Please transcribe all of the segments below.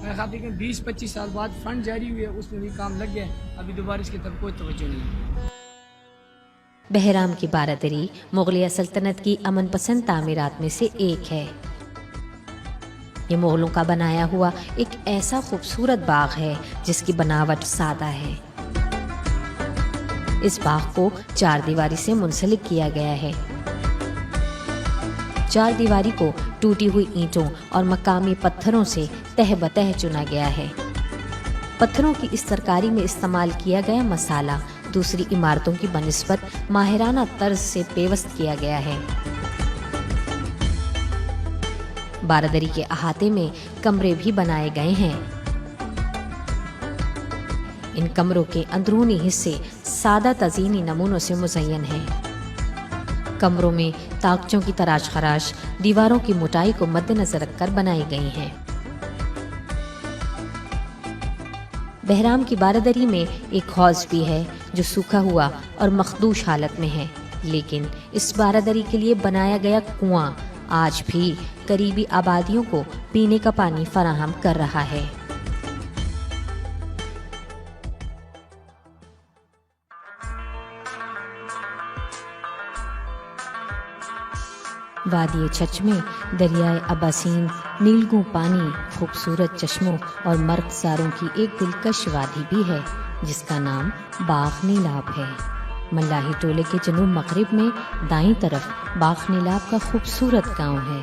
میرے خیال ہے کہ 20-25 سال بعد فنڈ جاری ہوئے, اس میں بھی کام لگ گیا. ابھی دوبارہ اس کی طرف کوئی توجہ نہیں ہے. بہرام کی بارادری مغلیہ سلطنت کی امن پسند تعمیرات میں سے ایک ہے. یہ مغلوں کا بنایا ہوا ایک ایسا خوبصورت باغ ہے جس کی بناوٹ سادہ ہے. اس باغ کو 4 دیواری سے منسلک کیا گیا ہے. 4 دیواری کو ٹوٹی ہوئی اینٹوں اور مقامی پتھروں سے تہ بتہ چنا گیا ہے. پتھروں کی اس ترکاری میں استعمال کیا گیا مسالہ دوسری عمارتوں کی بنسبت ماہرانہ طرز سے پیوست کیا گیا ہے. بارادری کے احاطے میں کمرے بھی بنائے گئے ہیں. ان کمروں کے اندرونی حصے سادہ تزئینی نمونوں سے مزین ہیں. کمروں میں طاقچوں کی تراش خراش دیواروں کی موٹائی کو مد نظر رکھ کر بنائی گئی ہیں. بہرام کی بارادری میں ایک حوض بھی ہے جو سوکھا ہوا اور مخدوش حالت میں ہے, لیکن اس بارادری کے لیے بنایا گیا کنواں آج بھی قریبی آبادیوں کو پینے کا پانی فراہم کر رہا ہے. وادی چھچ میں دریائے اباسین, نیلگوں پانی, خوبصورت چشموں اور مرغزاروں کی ایک دلکش وادی بھی ہے جس کا نام باغ نیلاب ہے. ملاحی ٹولے کے جنوب مغرب میں دائیں طرف باغ نیلاب کا خوبصورت گاؤں ہے.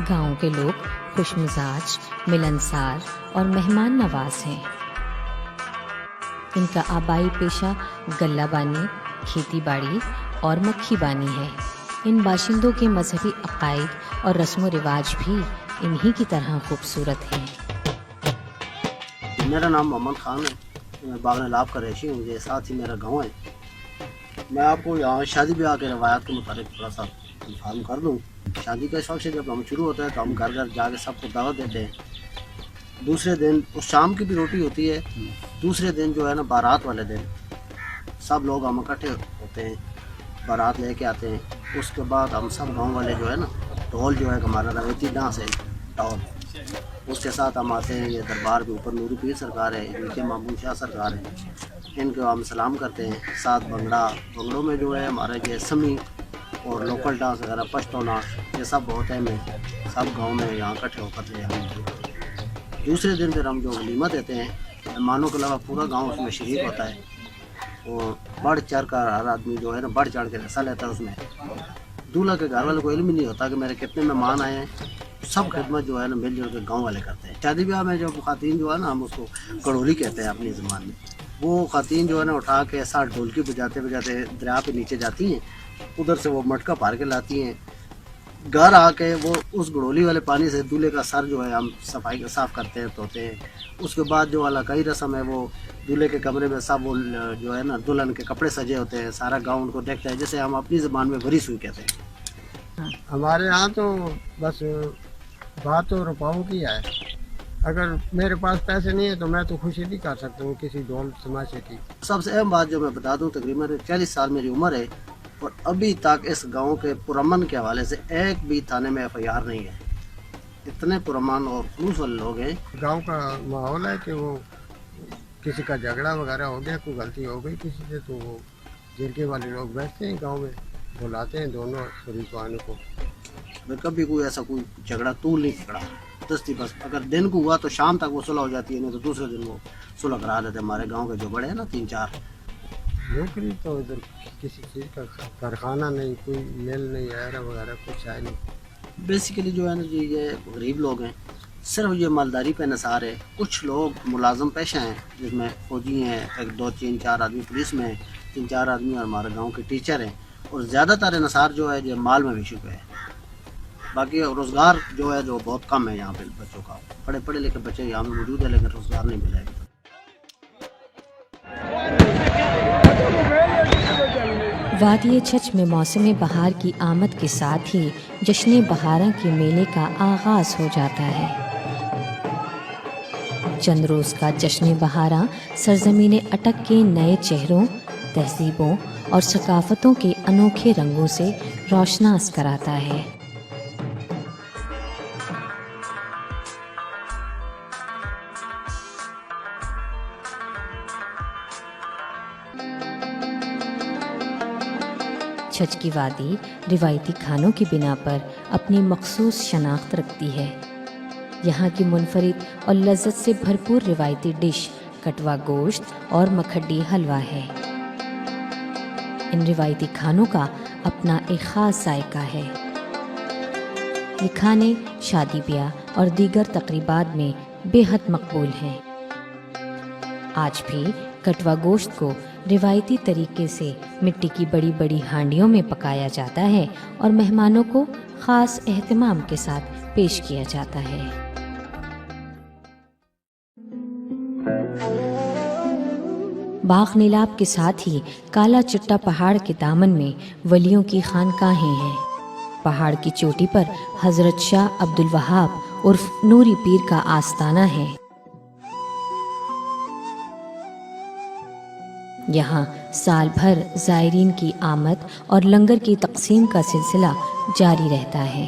گاؤں کے لوگ خوش مزاج, ملنسار اور مہمان نواز ہیں. ان کا آبائی پیشہ غلہ بانی, کھیتی باڑی اور مکھی بانی ہے. ان باشندوں کے مذہبی عقائد اور رسم و رواج بھی انہی کی طرح خوبصورت ہیں. میرا نام محمد خان ہے, میں باغ نیلاب کا رہائشی ہوں, یہ ساتھ ہی میرا گاؤں ہے. میں آپ کو یہاں شادی بیاہ کے روایات کے متعلق تھوڑا سا انفارم کر دوں. شادی کا شوق سے جب ہم شروع ہوتا ہے تو ہم گھر گھر جا کے سب کو دعوت دیتے ہیں. دوسرے دن اس شام کی بھی روٹی ہوتی ہے. دوسرے دن جو ہے نا بارات والے دن سب لوگ ہم اکٹھے ہوتے ہیں, بارات لے کے آتے ہیں. اس کے بعد ہم سب گاؤں والے جو ہے نا ڈھول جو ہے ہمارا روایتی ڈانس ہے ڈھول, اس کے ساتھ ہم آتے ہیں. یہ دربار کے اوپر نوری پیر سرکار ہے, نیچے مامون شاہ سرکار ہے, ان کو ہم سلام کرتے ہیں. ساتھ بنگڑوں میں جو ہے ہمارے یہ سمی اور لوکل ڈانس وغیرہ پشتو ناچ یہ سب بہت اہم ہے. سب گاؤں میں یہاں اکٹھے ہو کر کے ہم دوسرے دن پھر ہم جو ولیمہ دیتے ہیں, مہمانوں کے علاوہ پورا گاؤں اس میں شریک ہوتا ہے. اور بڑھ چڑھ کر ہر آدمی جو ہے نا بڑھ چڑھ کے حصہ لیتا ہے اس میں. دولہا کے گھر والے کو علم ہی نہیں ہوتا کہ میرے کتنے مہمان آئے ہیں. سب خدمت جو ہے نا مل جل کے گاؤں والے کرتے ہیں. شادی بیاہ میں جو خواتین جو ہے نا ہم اس کو کڑولی کہتے ہیں اپنی زبان میں, وہ خواتین جو ہے نا اٹھا کے ساتھ ڈھولکی بجاتے بجاتے دریا پہ نیچے جاتی ہیں. ادھر سے وہ مٹکا پار کے لاتی ہیں. گھر آ کے وہ اس گڑولی والے پانی سے دولہے کا سر جو ہے ہم صفائی صاف کرتے ہیں, دھوتے ہیں. اس کے بعد جو علاقائی رسم ہے وہ دولہے کے کمرے میں سب وہ جو ہے نا دلہن کے کپڑے سجے ہوتے ہیں. سارا گاؤں ان کو دیکھتا ہے, جسے ہم اپنی زبان میں وری سوئی کہتے ہیں. ہمارے یہاں تو بس بات تو روپاؤں کی ہے. اگر میرے پاس پیسے نہیں ہیں تو میں تو خوشی نہیں کر سکتا ہوں کسی ڈھول تماشے کی. سب سے اہم بات جو میں بتا دوں, تقریباً 40 سال میری عمر ہے اور ابھی تک اس گاؤں کے پرامن کے حوالے سے ایک بھی تھانے میں FIR نہیں ہے. اتنے پرامن اور خلوص والے لوگ ہیں. گاؤں کا ماحول ہے کہ وہ کسی کا جھگڑا وغیرہ ہو گیا, کوئی غلطی ہو گئی کسی سے, تو وہ جرگے والے لوگ بیٹھتے ہیں گاؤں میں, بلاتے ہیں دونوں شریکان کو. کبھی کوئی ایسا کوئی جھگڑا طول نہیں پکڑا دستی. بس اگر دن کو ہوا تو شام تک وہ صلح ہو جاتی ہے, نہیں تو دوسرے دن وہ صلح کرا دیتے. ہمارے گاؤں کے جو بڑے ہیں نا 3-4 نوکری تو ادھر کسی چیز کا کارخانہ نہیں, کوئی مل نہیں, ایرا وغیرہ کچھ ہے نہیں. بیسیکلی جو ہے نا جی یہ غریب لوگ ہیں, صرف یہ مالداری پہ نثار ہے. کچھ لوگ ملازم پیشہ ہیں جس میں فوجی ہیں, 1-2-3-4 آدمی پولیس میں ہیں, 3-4 آدمی اور ہمارے گاؤں کے ٹیچر ہیں. اور زیادہ تر نثار جو ہے یہ مال میں بھی شکے ہے. باقی روزگار جو ہے جو بہت کم ہے یہاں پہ بچوں کا. پڑھے لکھے بچے یہاں میں موجود ہیں لیکن روزگار نہیں ملے گا. وادی چھچ میں موسم بہار کی آمد کے ساتھ ہی جشن بہاراں کے میلے کا آغاز ہو جاتا ہے. چند روز کا جشن بہاراں سرزمین اٹک کے نئے چہروں, تہذیبوں اور ثقافتوں کے انوکھے رنگوں سے روشناس کراتا ہے. چھچ کی وادی روایتی کھانوں کی بنا پر اپنی مخصوص شناخت رکھتی ہے۔ یہاں کی منفرد اور لذت سے بھرپور روایتی ڈش کٹوا گوشت اور مکھڈی حلوہ ہے۔ ان روایتی کھانوں کا اپنا ایک خاص ذائقہ ہے۔ یہ کھانے شادی بیاہ اور دیگر تقریبات میں بے حد مقبول ہیں۔ آج بھی کٹوا گوشت کو روایتی طریقے سے مٹی کی بڑی بڑی ہانڈیوں میں پکایا جاتا ہے اور مہمانوں کو خاص اہتمام کے ساتھ پیش کیا جاتا ہے۔ باغ نیلاب کے ساتھ ہی کالا چٹا پہاڑ کے دامن میں ولیوں کی خانقاہیں ہیں۔ پہاڑ کی چوٹی پر حضرت شاہ عبد الوہاب عرف نوری پیر کا آستانہ ہے۔ یہاں سال بھر زائرین کی آمد اور لنگر کی تقسیم کا سلسلہ جاری رہتا ہے۔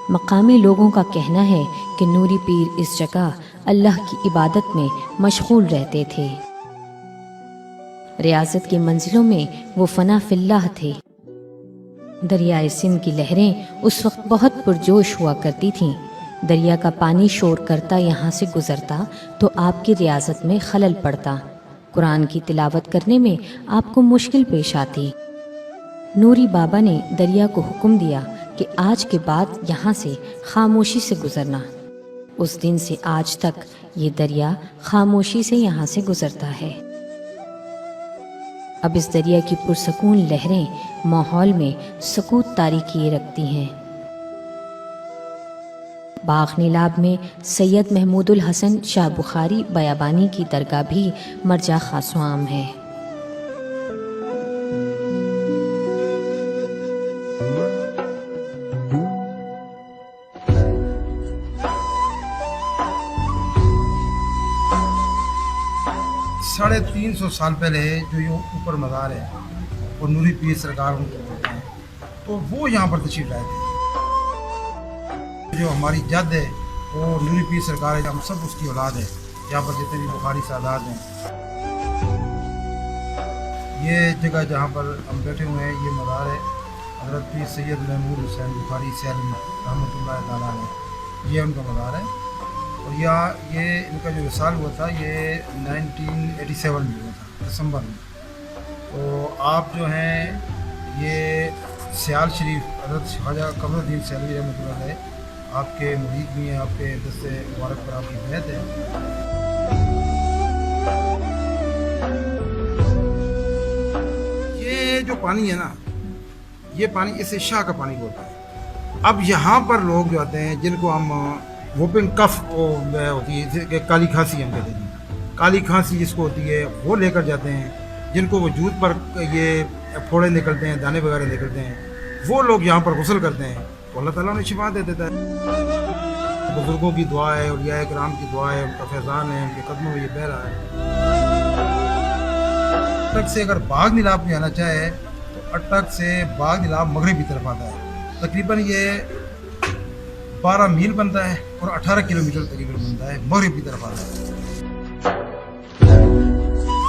مقامی لوگوں کا کہنا ہے کہ نوری پیر اس جگہ اللہ کی عبادت میں مشغول رہتے تھے۔ ریاضت کی منزلوں میں وہ فنا فی اللہ تھے۔ دریائے سندھ کی لہریں اس وقت بہت پرجوش ہوا کرتی تھیں۔ دریا کا پانی شور کرتا یہاں سے گزرتا تو آپ کی ریاضت میں خلل پڑتا، قرآن کی تلاوت کرنے میں آپ کو مشکل پیش آتی۔ نوری بابا نے دریا کو حکم دیا کہ آج کے بعد یہاں سے خاموشی سے گزرنا۔ اس دن سے آج تک یہ دریا خاموشی سے یہاں سے گزرتا ہے۔ اب اس دریا کی پرسکون لہریں ماحول میں سکوت طاری کیے رکھتی ہیں۔ باغ نیلاب میں سید محمود الحسن شاہ بخاری بیابانی کی درگاہ بھی مرجع خاص و عام ہے۔ ساڑھے 300 سال پہلے جو یہ اوپر مزار ہے اور نوری پیر سرکار ان کو بولتے ہیں، تو وہ یہاں پر تشریف لائے تھے۔ جو ہماری جد ہے وہ نوری پیر سرکار ہے، ہم سب اس کی اولاد ہے۔ یہاں پر جتنے بھی بخاری سادات ہیں، یہ جگہ جہاں پر ہم بیٹھے ہوئے ہیں یہ مزار ہے حضرت پیر سید محمود حسین بخاری سیلمی رحمۃ اللہ تعالیٰ علیہ، یہ ان کا مزار ہے۔ اور یہاں یہ ان کا جو وصال ہوا تھا یہ 1987 میں ہوا تھا، دسمبر میں۔ تو آپ جو ہیں یہ سیال شریف حضرت خواجہ قمر الدین سیلوی رحمۃ اللہ علیہ آپ کے مرید بھی ہیں، آپ کے دست مبارک پر آپ کی بیعت ہے۔ یہ جو پانی ہے نا، یہ پانی اسے شاہ کا پانی بولتا ہے۔ اب یہاں پر لوگ جو آتے ہیں جن کو ہم ووپنگ کف ہوتی ہے کہ کالی کھانسی ہم کہتے ہیں، کالی کھانسی جس کو ہوتی ہے وہ لے کر جاتے ہیں، جن کو وجود پر یہ پھوڑے نکلتے ہیں، دانے وغیرہ نکلتے ہیں، وہ لوگ یہاں پر غسل کرتے ہیں تو اللہ تعالیٰ نے شفا دے دیتا ہے۔ بزرگوں کی دعا ہے، اولیاء کرام کی دعا ہے، ان کا فیضان ہے، ان کے قدموں میں یہ بہہ رہا ہے۔ اٹک سے اگر باغ نیلاب میں آنا چاہے تو اٹک سے باغ نیلاب مغرب کی طرف آتا ہے، تقریباً یہ 12 میل بنتا ہے اور 18 کلومیٹر تقریباً بنتا ہے، مغرب کی طرف آتا ہے۔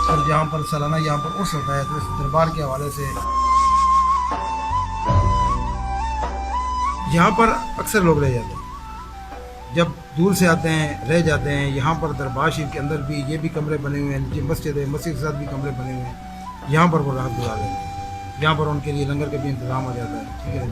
اور جہاں پر سالانہ یہاں پر عرس ہوتا ہے تو اس دربار کے حوالے سے یہاں پر اکثر لوگ رہ جاتے ہیں، جب دور سے آتے ہیں رہ جاتے ہیں۔ یہاں پر دربار شریف کے اندر بھی یہ بھی کمرے بنے ہوئے ہیں، نیچے مسجد ہے، مسجد کے ساتھ بھی کمرے بنے ہوئے ہیں، یہاں پر وہ رات گزار لیتے ہیں، یہاں پر ان کے لیے لنگر کا بھی انتظام ہو جاتا ہے، ٹھیک ہے۔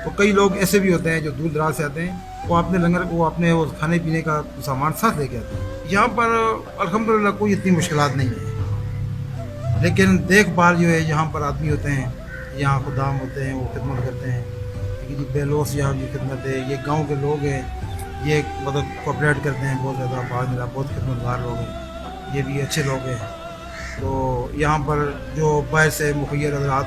تو کئی لوگ ایسے بھی ہوتے ہیں جو دور دراز سے آتے ہیں، وہ اپنے لنگر وہ اپنے وہ کھانے پینے کا سامان ساتھ لے کے آتے ہیں۔ یہاں پر الحمدللہ کوئی اتنی مشکلات نہیں ہے، لیکن دیکھ بھال جو ہے یہاں پر آدمی ہوتے ہیں، یہاں خدام ہوتے ہیں، وہ خدمت کرتے ہیں کہ جی بے لوس یہاں کی خدمت ہے۔ یہ گاؤں کے لوگ ہیں، یہ مطلب کوآپریٹ کرتے ہیں بہت زیادہ، باغ نیلاب بہت خدمت گار لوگ ہیں، یہ بھی اچھے لوگ ہیں۔ تو یہاں پر جو باہر سے مخیر حضرات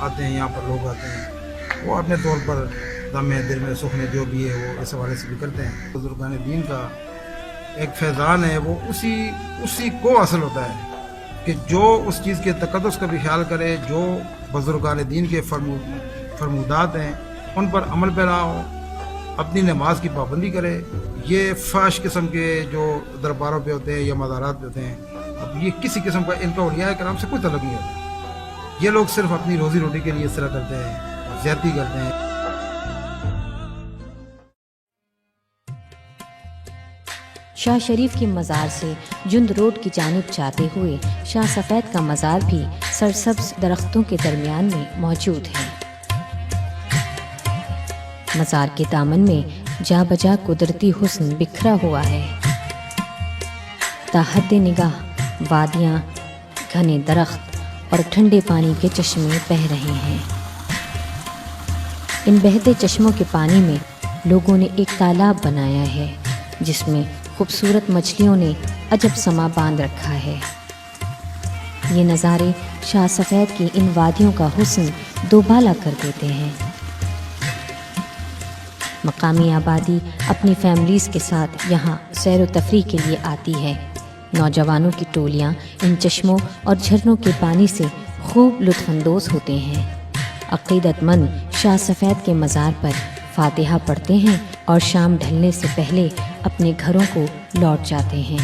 آتے ہیں، یہاں پر لوگ آتے ہیں، وہ اپنے طور پر دم دل میں سکھنے جو بھی ہے وہ اس حوالے سے بھی کرتے ہیں۔ بزرگان دین کا ایک فیضان ہے، وہ اسی کو حاصل ہوتا ہے کہ جو اس چیز کے تقدس کا بھی خیال کرے، جو بزرگان دین کے فرمودات ہیں ان پر عمل پیرا ہو، اپنی نماز کی پابندی کرے۔ یہ فحش قسم کے جو درباروں پہ ہوتے ہیں یا مزارات پہ ہوتے ہیں، اب یہ کسی قسم کا ان کا اولیاء کرام سے کوئی تعلق نہیں ہوتا۔ یہ لوگ صرف اپنی روزی روٹی کے لیے اس طرح کرتے ہیں اور زیادتی کرتے ہیں. شاہ شریف کے مزار سے جند روڈ کی جانب جاتے ہوئے شاہ سفید کا مزار بھی سرسبز درختوں کے درمیان میں موجود ہے. مزار کے دامن میں جا بجا قدرتی حسن بکھرا ہوا ہے. تاحد نگاہ وادیاں، گھنے درخت اور ٹھنڈے پانی کے چشمے بہہ رہے ہیں. ان بہتے چشموں کے پانی میں لوگوں نے ایک تالاب بنایا ہے جس میں خوبصورت مچھلیوں نے عجب سما باندھ رکھا ہے. یہ نظارے شاہ سفید کی ان وادیوں کا حسن دوبالا کر دیتے ہیں. مقامی آبادی اپنی فیملیز کے ساتھ یہاں سیر و تفریح کے لیے آتی ہے. نوجوانوں کی ٹولیاں ان چشموں اور جھرنوں کے پانی سے خوب لطف اندوز ہوتے ہیں. عقیدت مند شاہ سفید کے مزار پر فاتحہ پڑھتے ہیں اور شام ڈھلنے سے پہلے اپنے گھروں کو لوٹ جاتے ہیں.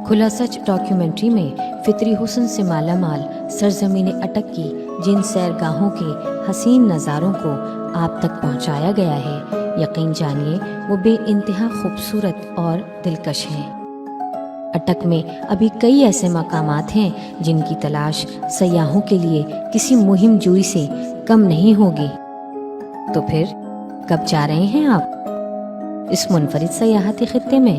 کھلا سچ ڈاکیومنٹری میں فطری حسن سے مالا مال سرزمین اٹک کی جن سیرگاہوں کے حسین نظاروں کو آپ تک پہنچایا گیا ہے، یقین جانیے وہ بے انتہا خوبصورت اور دلکش ہیں. اٹک میں ابھی کئی ایسے مقامات ہیں جن کی تلاش سیاحوں کے لیے کسی مہم جوئی سے کم نہیں ہوگی. تو پھر کب جا رہے ہیں آپ اس منفرد سیاحتی خطے میں؟